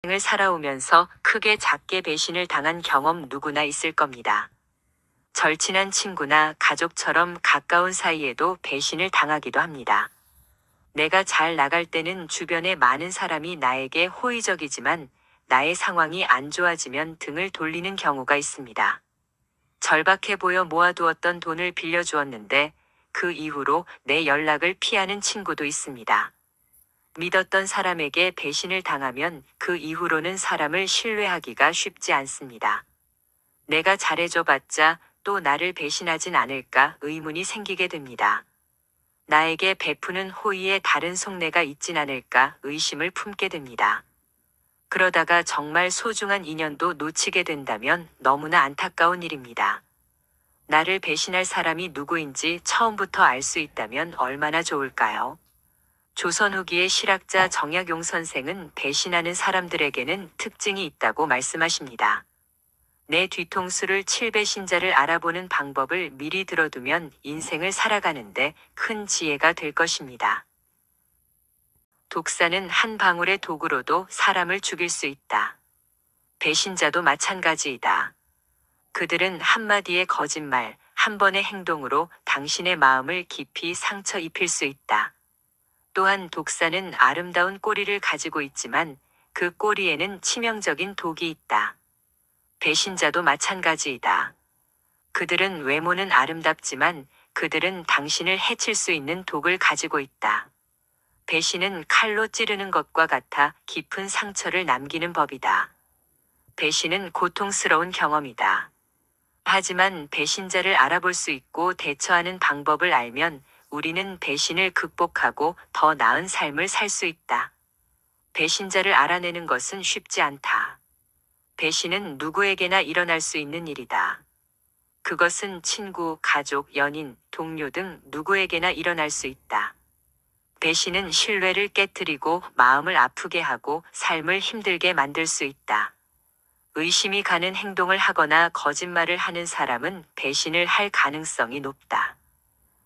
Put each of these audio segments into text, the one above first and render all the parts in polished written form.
을 살아오면서 크게 작게 배신을 당한 경험 누구나 있을 겁니다. 절친한 친구나 가족처럼 가까운 사이에도 배신을 당하기도 합니다. 내가 잘 나갈 때는 주변에 많은 사람이 나에게 호의적이지만 나의 상황이 안 좋아지면 등을 돌리는 경우가 있습니다. 절박해 보여 모아두었던 돈을 빌려주었는데 그 이후로 내 연락을 피하는 친구도 있습니다. 믿었던 사람에게 배신을 당하면 그 이후로는 사람을 신뢰하기가 쉽지 않습니다. 내가 잘해줘봤자 또 나를 배신하진 않을까 의문이 생기게 됩니다. 나에게 베푸는 호의에 다른 속내가 있진 않을까 의심을 품게 됩니다. 그러다가 정말 소중한 인연도 놓치게 된다면 너무나 안타까운 일입니다. 나를 배신할 사람이 누구인지 처음부터 알 수 있다면 얼마나 좋을까요? 조선 후기의 실학자 정약용 선생은 배신하는 사람들에게는 특징이 있다고 말씀하십니다. 내 뒤통수를 칠 배신자를 알아보는 방법을 미리 들어두면 인생을 살아가는데 큰 지혜가 될 것입니다. 독사는 한 방울의 독으로도 사람을 죽일 수 있다. 배신자도 마찬가지이다. 그들은 한마디의 거짓말, 한 번의 행동으로 당신의 마음을 깊이 상처 입힐 수 있다. 또한 독사는 아름다운 꼬리를 가지고 있지만 그 꼬리에는 치명적인 독이 있다. 배신자도 마찬가지이다. 그들은 외모는 아름답지만 그들은 당신을 해칠 수 있는 독을 가지고 있다. 배신은 칼로 찌르는 것과 같아 깊은 상처를 남기는 법이다. 배신은 고통스러운 경험이다. 하지만 배신자를 알아볼 수 있고 대처하는 방법을 알면 우리는 배신을 극복하고 더 나은 삶을 살 수 있다. 배신자를 알아내는 것은 쉽지 않다. 배신은 누구에게나 일어날 수 있는 일이다. 그것은 친구, 가족, 연인, 동료 등 누구에게나 일어날 수 있다. 배신은 신뢰를 깨뜨리고 마음을 아프게 하고 삶을 힘들게 만들 수 있다. 의심이 가는 행동을 하거나 거짓말을 하는 사람은 배신을 할 가능성이 높다.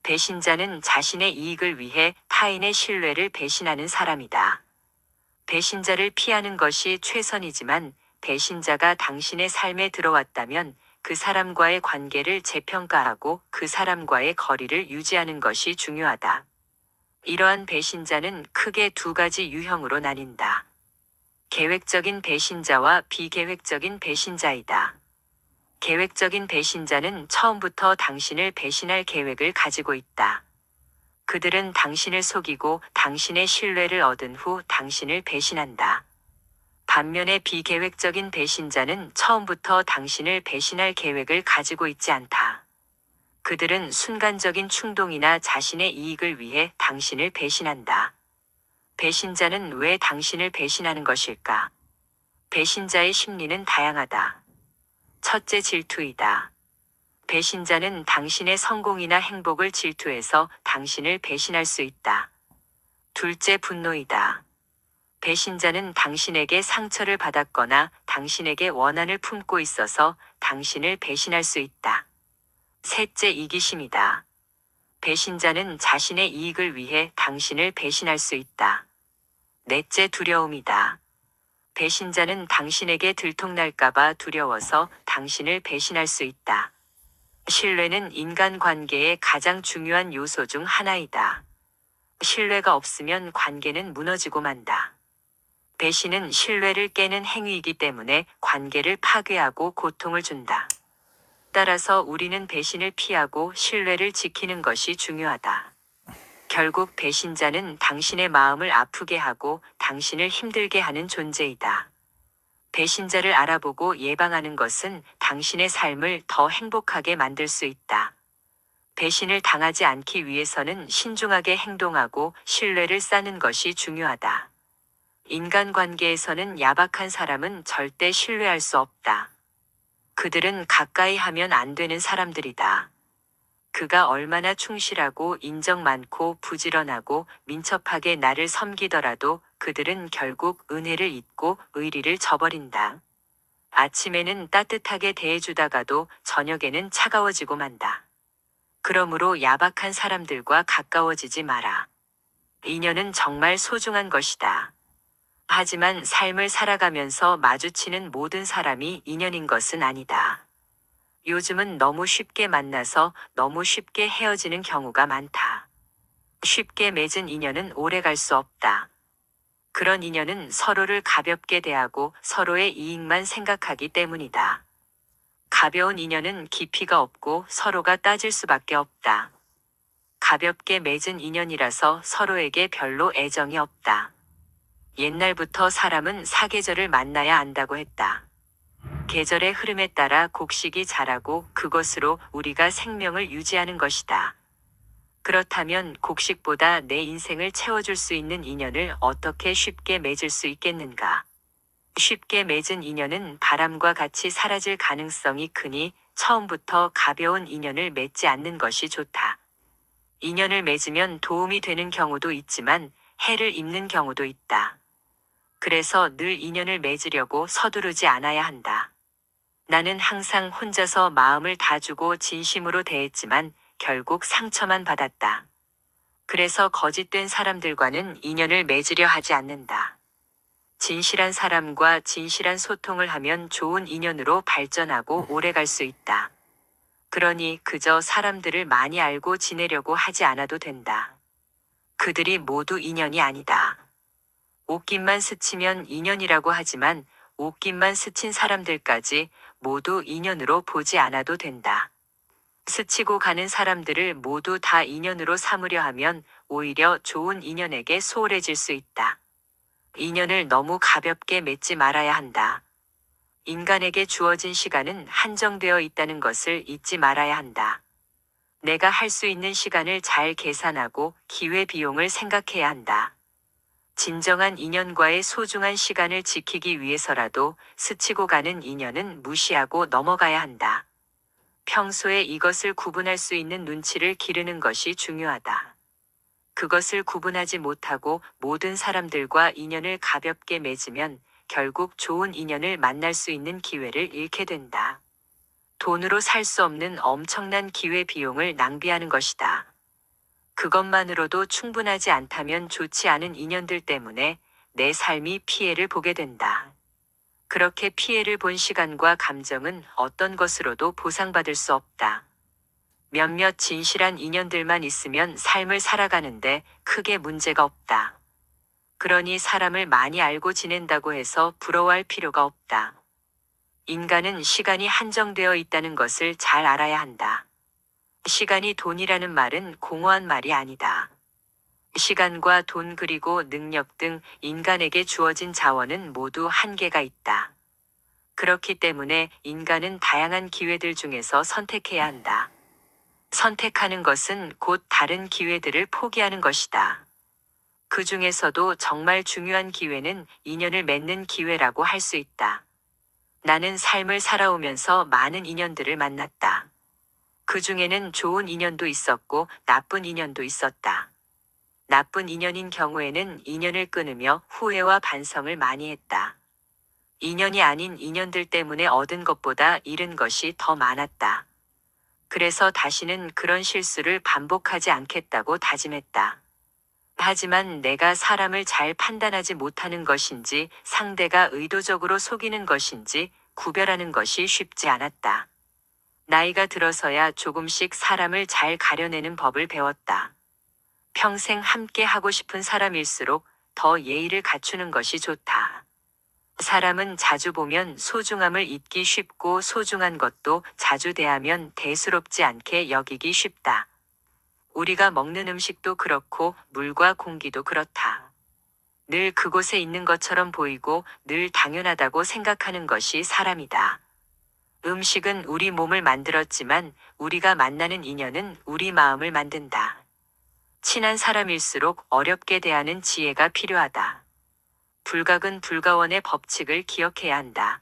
배신자는 자신의 이익을 위해 타인의 신뢰를 배신하는 사람이다. 배신자를 피하는 것이 최선이지만 배신자가 당신의 삶에 들어왔다면 그 사람과의 관계를 재평가하고 그 사람과의 거리를 유지하는 것이 중요하다. 이러한 배신자는 크게 두 가지 유형으로 나뉜다. 계획적인 배신자와 비계획적인 배신자이다. 계획적인 배신자는 처음부터 당신을 배신할 계획을 가지고 있다. 그들은 당신을 속이고 당신의 신뢰를 얻은 후 당신을 배신한다. 반면에 비계획적인 배신자는 처음부터 당신을 배신할 계획을 가지고 있지 않다. 그들은 순간적인 충동이나 자신의 이익을 위해 당신을 배신한다. 배신자는 왜 당신을 배신하는 것일까? 배신자의 심리는 다양하다. 첫째, 질투이다. 배신자는 당신의 성공이나 행복을 질투해서 당신을 배신할 수 있다. 둘째, 분노이다. 배신자는 당신에게 상처를 받았거나 당신에게 원한을 품고 있어서 당신을 배신할 수 있다. 셋째, 이기심이다. 배신자는 자신의 이익을 위해 당신을 배신할 수 있다. 넷째, 두려움이다. 배신자는 당신에게 들통날까봐 두려워서 당신을 배신할 수 있다. 신뢰는 인간관계의 가장 중요한 요소 중 하나이다. 신뢰가 없으면 관계는 무너지고 만다. 배신은 신뢰를 깨는 행위이기 때문에 관계를 파괴하고 고통을 준다. 따라서 우리는 배신을 피하고 신뢰를 지키는 것이 중요하다. 결국 배신자는 당신의 마음을 아프게 하고 당신을 힘들게 하는 존재이다. 배신자를 알아보고 예방하는 것은 당신의 삶을 더 행복하게 만들 수 있다. 배신을 당하지 않기 위해서는 신중하게 행동하고 신뢰를 쌓는 것이 중요하다. 인간관계에서는 야박한 사람은 절대 신뢰할 수 없다. 그들은 가까이 하면 안 되는 사람들이다. 그가 얼마나 충실하고 인정 많고 부지런하고 민첩하게 나를 섬기더라도 그들은 결국 은혜를 잊고 의리를 저버린다. 아침에는 따뜻하게 대해주다가도 저녁에는 차가워지고 만다. 그러므로 야박한 사람들과 가까워지지 마라. 인연은 정말 소중한 것이다. 하지만 삶을 살아가면서 마주치는 모든 사람이 인연인 것은 아니다. 요즘은 너무 쉽게 만나서 너무 쉽게 헤어지는 경우가 많다. 쉽게 맺은 인연은 오래 갈 수 없다. 그런 인연은 서로를 가볍게 대하고 서로의 이익만 생각하기 때문이다. 가벼운 인연은 깊이가 없고 서로가 따질 수밖에 없다. 가볍게 맺은 인연이라서 서로에게 별로 애정이 없다. 옛날부터 사람은 사계절을 만나야 안다고 했다. 계절의 흐름에 따라 곡식이 자라고 그것으로 우리가 생명을 유지하는 것이다. 그렇다면 곡식보다 내 인생을 채워줄 수 있는 인연을 어떻게 쉽게 맺을 수 있겠는가? 쉽게 맺은 인연은 바람과 같이 사라질 가능성이 크니 처음부터 가벼운 인연을 맺지 않는 것이 좋다. 인연을 맺으면 도움이 되는 경우도 있지만 해를 입는 경우도 있다. 그래서 늘 인연을 맺으려고 서두르지 않아야 한다. 나는 항상 혼자서 마음을 다 주고 진심으로 대했지만 결국 상처만 받았다. 그래서 거짓된 사람들과는 인연을 맺으려 하지 않는다. 진실한 사람과 진실한 소통을 하면 좋은 인연으로 발전하고 오래 갈 수 있다. 그러니 그저 사람들을 많이 알고 지내려고 하지 않아도 된다. 그들이 모두 인연이 아니다. 옷깃만 스치면 인연이라고 하지만 옷깃만 스친 사람들까지 모두 인연으로 보지 않아도 된다. 스치고 가는 사람들을 모두 다 인연으로 삼으려 하면 오히려 좋은 인연에게 소홀해질 수 있다. 인연을 너무 가볍게 맺지 말아야 한다. 인간에게 주어진 시간은 한정되어 있다는 것을 잊지 말아야 한다. 내가 할 수 있는 시간을 잘 계산하고 기회 비용을 생각해야 한다. 진정한 인연과의 소중한 시간을 지키기 위해서라도 스치고 가는 인연은 무시하고 넘어가야 한다. 평소에 이것을 구분할 수 있는 눈치를 기르는 것이 중요하다. 그것을 구분하지 못하고 모든 사람들과 인연을 가볍게 맺으면 결국 좋은 인연을 만날 수 있는 기회를 잃게 된다. 돈으로 살 수 없는 엄청난 기회 비용을 낭비하는 것이다. 그것만으로도 충분하지 않다면 좋지 않은 인연들 때문에 내 삶이 피해를 보게 된다. 그렇게 피해를 본 시간과 감정은 어떤 것으로도 보상받을 수 없다. 몇몇 진실한 인연들만 있으면 삶을 살아가는데 크게 문제가 없다. 그러니 사람을 많이 알고 지낸다고 해서 부러워할 필요가 없다. 인간은 시간이 한정되어 있다는 것을 잘 알아야 한다. 시간이 돈이라는 말은 공허한 말이 아니다. 시간과 돈 그리고 능력 등 인간에게 주어진 자원은 모두 한계가 있다. 그렇기 때문에 인간은 다양한 기회들 중에서 선택해야 한다. 선택하는 것은 곧 다른 기회들을 포기하는 것이다. 그 중에서도 정말 중요한 기회는 인연을 맺는 기회라고 할 수 있다. 나는 삶을 살아오면서 많은 인연들을 만났다. 그 중에는 좋은 인연도 있었고 나쁜 인연도 있었다. 나쁜 인연인 경우에는 인연을 끊으며 후회와 반성을 많이 했다. 인연이 아닌 인연들 때문에 얻은 것보다 잃은 것이 더 많았다. 그래서 다시는 그런 실수를 반복하지 않겠다고 다짐했다. 하지만 내가 사람을 잘 판단하지 못하는 것인지 상대가 의도적으로 속이는 것인지 구별하는 것이 쉽지 않았다. 나이가 들어서야 조금씩 사람을 잘 가려내는 법을 배웠다. 평생 함께 하고 싶은 사람일수록 더 예의를 갖추는 것이 좋다. 사람은 자주 보면 소중함을 잊기 쉽고 소중한 것도 자주 대하면 대수롭지 않게 여기기 쉽다. 우리가 먹는 음식도 그렇고 물과 공기도 그렇다. 늘 그곳에 있는 것처럼 보이고 늘 당연하다고 생각하는 것이 사람이다. 음식은 우리 몸을 만들었지만 우리가 만나는 인연은 우리 마음을 만든다. 친한 사람일수록 어렵게 대하는 지혜가 필요하다. 불각은 불가원의 법칙을 기억해야 한다.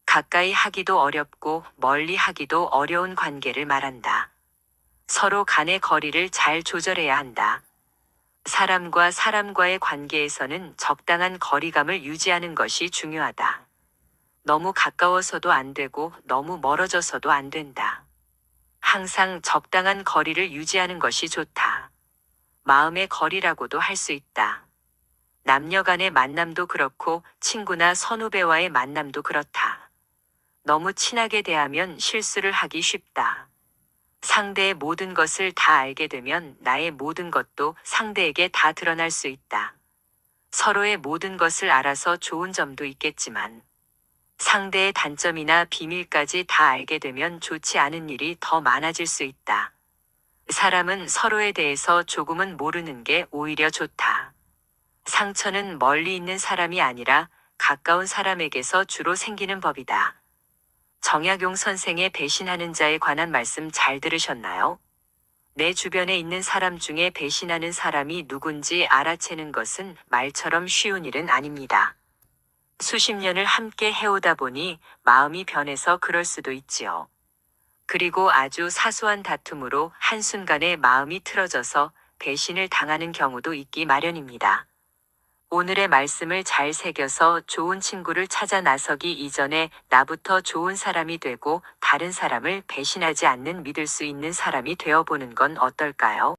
가까이 하기도 어렵고 멀리 하기도 어려운 관계를 말한다. 서로 간의 거리를 잘 조절해야 한다. 사람과 사람과의 관계에서는 적당한 거리감을 유지하는 것이 중요하다. 너무 가까워서도 안 되고 너무 멀어져서도 안 된다. 항상 적당한 거리를 유지하는 것이 좋다. 마음의 거리라고도 할 수 있다. 남녀 간의 만남도 그렇고 친구나 선후배와의 만남도 그렇다. 너무 친하게 대하면 실수를 하기 쉽다. 상대의 모든 것을 다 알게 되면 나의 모든 것도 상대에게 다 드러날 수 있다. 서로의 모든 것을 알아서 좋은 점도 있겠지만 상대의 단점이나 비밀까지 다 알게 되면 좋지 않은 일이 더 많아질 수 있다. 사람은 서로에 대해서 조금은 모르는 게 오히려 좋다. 상처는 멀리 있는 사람이 아니라 가까운 사람에게서 주로 생기는 법이다. 정약용 선생의 배신하는 자에 관한 말씀 잘 들으셨나요? 내 주변에 있는 사람 중에 배신하는 사람이 누군지 알아채는 것은 말처럼 쉬운 일은 아닙니다. 수십 년을 함께 해오다 보니 마음이 변해서 그럴 수도 있지요. 그리고 아주 사소한 다툼으로 한순간에 마음이 틀어져서 배신을 당하는 경우도 있기 마련입니다. 오늘의 말씀을 잘 새겨서 좋은 친구를 찾아 나서기 이전에 나부터 좋은 사람이 되고 다른 사람을 배신하지 않는 믿을 수 있는 사람이 되어보는 건 어떨까요?